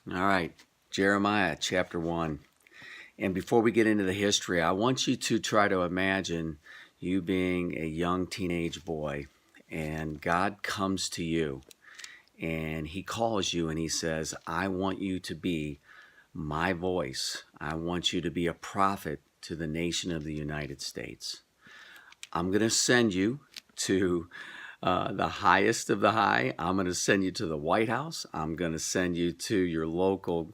All right, Jeremiah chapter 1. And before we get into the history, I want you to try to imagine you being a young teenage boy, and God comes to you and he calls you and he says, I want you to be my voice. I want you to be a prophet to the nation of the United States. I'm going to send you to the highest of the high. I'm going to send you to the White House. I'm going to send you to your local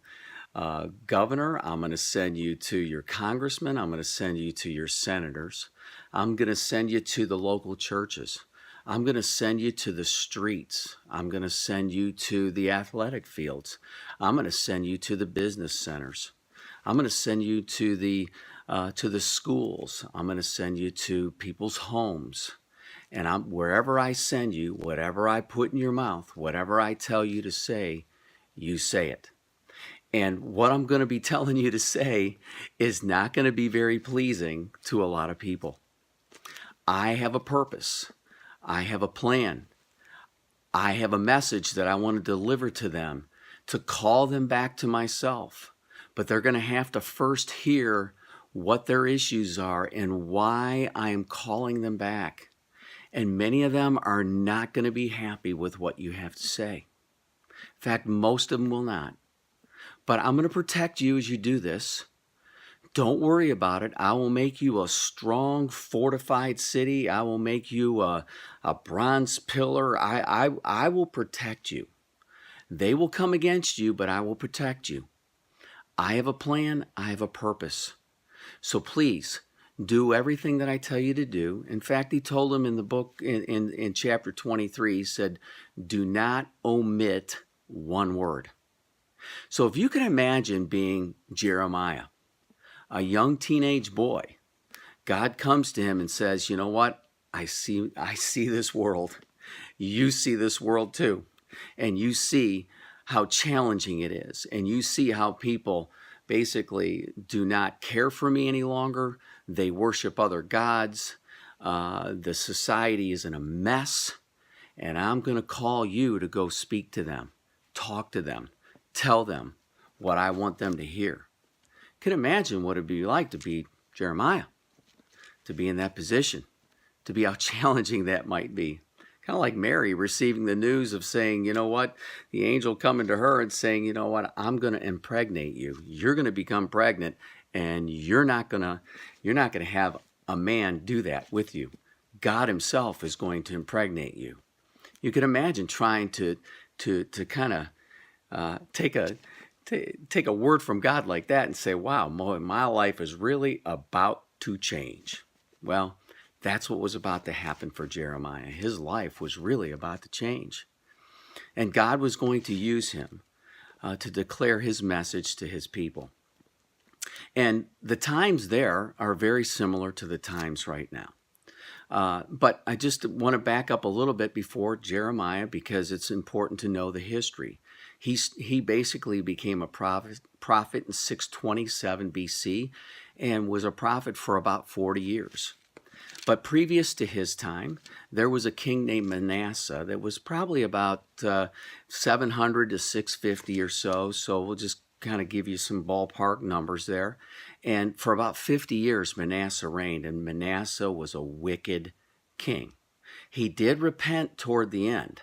governor. I'm going to send you to your congressman. I'm going to send you to your senators. I'm going to send you to the local churches. I'm going to send you to the streets. I'm going to send you to the athletic fields. I'm going to send you to the business centers. I'm going to send you to the schools. I'm going to send you to people's homes. And wherever I send you, whatever I put in your mouth, whatever I tell you to say, you say it. And what I'm going to be telling you to say is not going to be very pleasing to a lot of people. I have a purpose. I have a plan. I have a message that I want to deliver to them to call them back to myself. But they're going to have to first hear what their issues are and why I am calling them back. And many of them are not going to be happy with what you have to say. In fact, most of them will not. But I'm going to protect you as you do this. Don't worry about it. I will make you a strong, fortified city. I will make you a bronze pillar. I will protect you. They will come against you, but I will protect you. I have a plan. I have a purpose. So please, do everything that I tell you to do. In fact, he told them in the book, in chapter 23, he said, do not omit one word. So if you can imagine being Jeremiah, a young teenage boy, God comes to him and says, you know what? I see this world. You see this world too. And you see how challenging it is. And you see how people basically do not care for me any longer. They worship other gods. The society is in a mess. And I'm going to call you to go speak to them, talk to them, tell them what I want them to hear. Can imagine what it'd be like to be Jeremiah, to be in that position, to be how challenging that might be. Kind of like Mary receiving the news of saying, you know what, the angel coming to her and saying, you know what, I'm going to impregnate you. You're going to become pregnant, and you're not going to have a man do that with you. God himself is going to impregnate you. You can imagine trying to kind of take a word from God like that and say, wow, my life is really about to change. Well, that's what was about to happen for Jeremiah. His life was really about to change. And God was going to use him to declare his message to his people. And the times there are very similar to the times right now. But I just want to back up a little bit before Jeremiah, because it's important to know the history. He basically became a prophet in 627 BC and was a prophet for about 40 years. But previous to his time, there was a king named Manasseh that was probably about 700 to 650 or so. So we'll just kind of give you some ballpark numbers there. And for about 50 years, Manasseh reigned, and Manasseh was a wicked king. He did repent toward the end,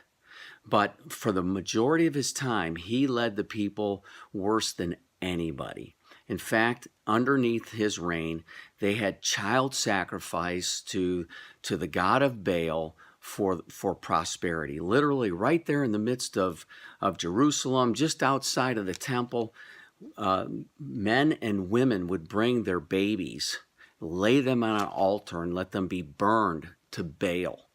but for the majority of his time, he led the people worse than anybody. In fact, underneath his reign, they had child sacrifice to the god of Baal for prosperity. Literally right there in the midst of Jerusalem, just outside of the temple, men and women would bring their babies, lay them on an altar, and let them be burned to Baal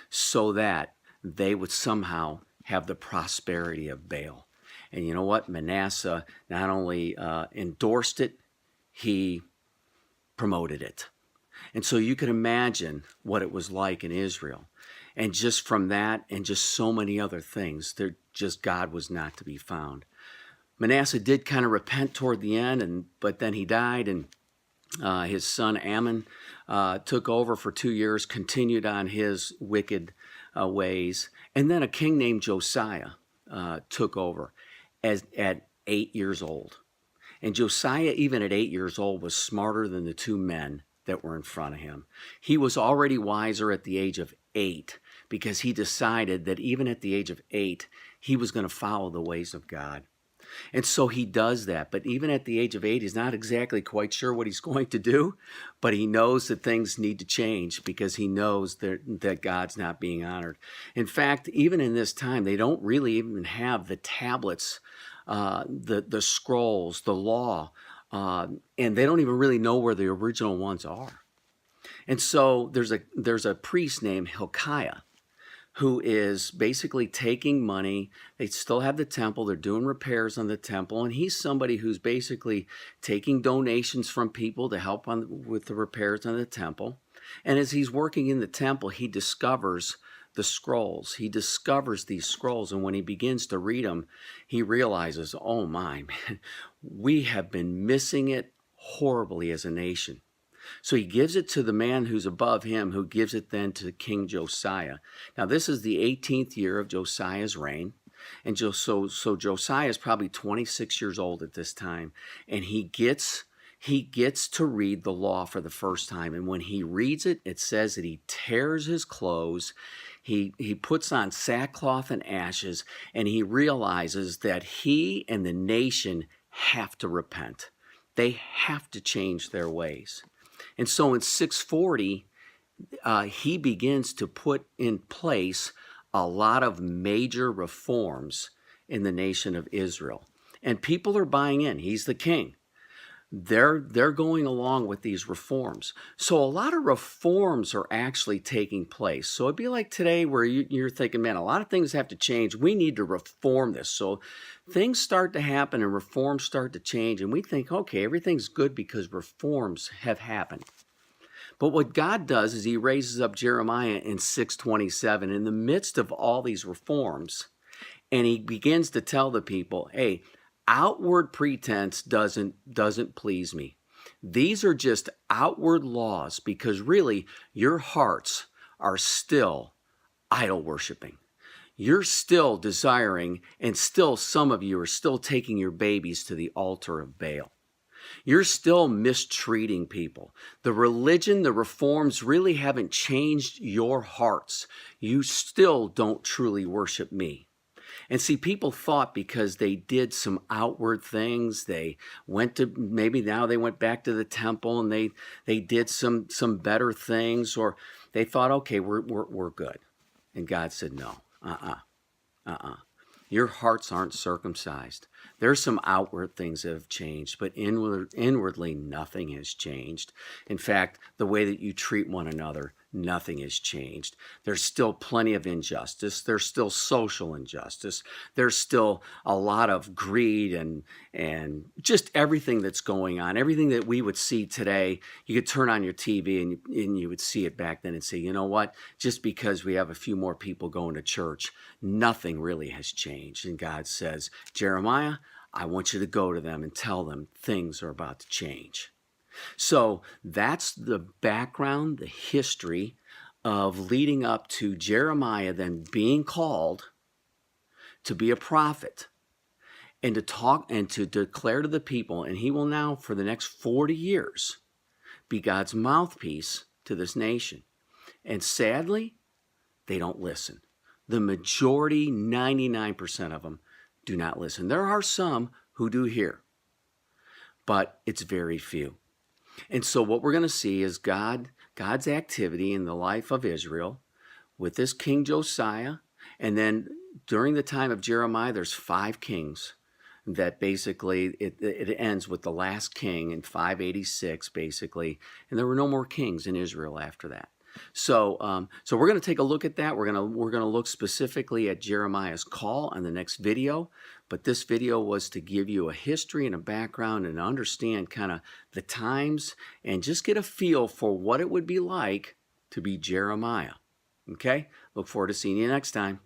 so that they would somehow have the prosperity of Baal. And you know what? Manasseh not only endorsed it, he promoted it. And so you can imagine what it was like in Israel. And just from that and just so many other things, God was not to be found. Manasseh did kind of repent toward the end, but then he died, and his son Amon took over for 2 years, continued on his wicked ways. And then a king named Josiah took over. At 8 years old. And Josiah, even at 8 years old, was smarter than the two men that were in front of him. He was already wiser at the age of 8 because he decided that even at the age of 8, he was going to follow the ways of God. And so he does that. But even at the age of 8, he's not exactly quite sure what he's going to do, but he knows that things need to change because he knows that God's not being honored. In fact, even in this time, they don't really even have the tablets, the scrolls, the law, and they don't even really know where the original ones are. And so there's a priest named Hilkiah who is basically taking money. They still have the temple. They're doing repairs on the temple. And he's somebody who's basically taking donations from people to help with the repairs on the temple. And as he's working in the temple, he discovers the scrolls. He discovers these scrolls. And when he begins to read them, he realizes, oh my, man, we have been missing it horribly as a nation. So he gives it to the man who's above him, who gives it then to King Josiah. Now, this is the 18th year of Josiah's reign. And so Josiah is probably 26 years old at this time. And he gets to read the law for the first time. And when he reads it, it says that he tears his clothes. He puts on sackcloth and ashes. And he realizes that he and the nation have to repent. They have to change their ways. And so in 640, he begins to put in place a lot of major reforms in the nation of Israel. And people are buying in. He's the king. They're going along with these reforms. So a lot of reforms are actually taking place. So it'd be like today where you're thinking, man, a lot of things have to change. We need to reform this. So things start to happen and reforms start to change. And we think, okay, everything's good because reforms have happened. But what God does is he raises up Jeremiah in 627 in the midst of all these reforms. And he begins to tell the people, hey, outward pretense doesn't please me. These are just outward laws because really your hearts are still idol worshiping. You're still desiring, and still some of you are still taking your babies to the altar of Baal. You're still mistreating people. The religion, the reforms really haven't changed your hearts. You still don't truly worship me. And see, people thought because they did some outward things, they went to, maybe now they went back to the temple and they did some better things, or they thought, okay, we're good. And God said, no, Your hearts aren't circumcised. There's some outward things that have changed, but inwardly nothing has changed. In fact, the way that you treat one another, nothing has changed. There's still plenty of injustice. There's still social injustice. There's still a lot of greed and just everything that's going on. Everything that we would see today, you could turn on your TV and you would see it back then and say, you know what? Just because we have a few more people going to church, nothing really has changed. And God says, Jeremiah, I want you to go to them and tell them things are about to change. So that's the background, the history of leading up to Jeremiah then being called to be a prophet and to talk and to declare to the people, and he will now for the next 40 years be God's mouthpiece to this nation. And sadly, they don't listen. The majority, 99% of them, do not listen. There are some who do hear, but it's very few. And so what we're going to see is God's activity in the life of Israel with this King Josiah. And then during the time of Jeremiah, there's 5 kings that basically it ends with the last king in 586, basically. And there were no more kings in Israel after that. So we're going to take a look at that. We're going to look specifically at Jeremiah's call on the next video. But this video was to give you a history and a background and understand kind of the times and just get a feel for what it would be like to be Jeremiah. Okay? Look forward to seeing you next time.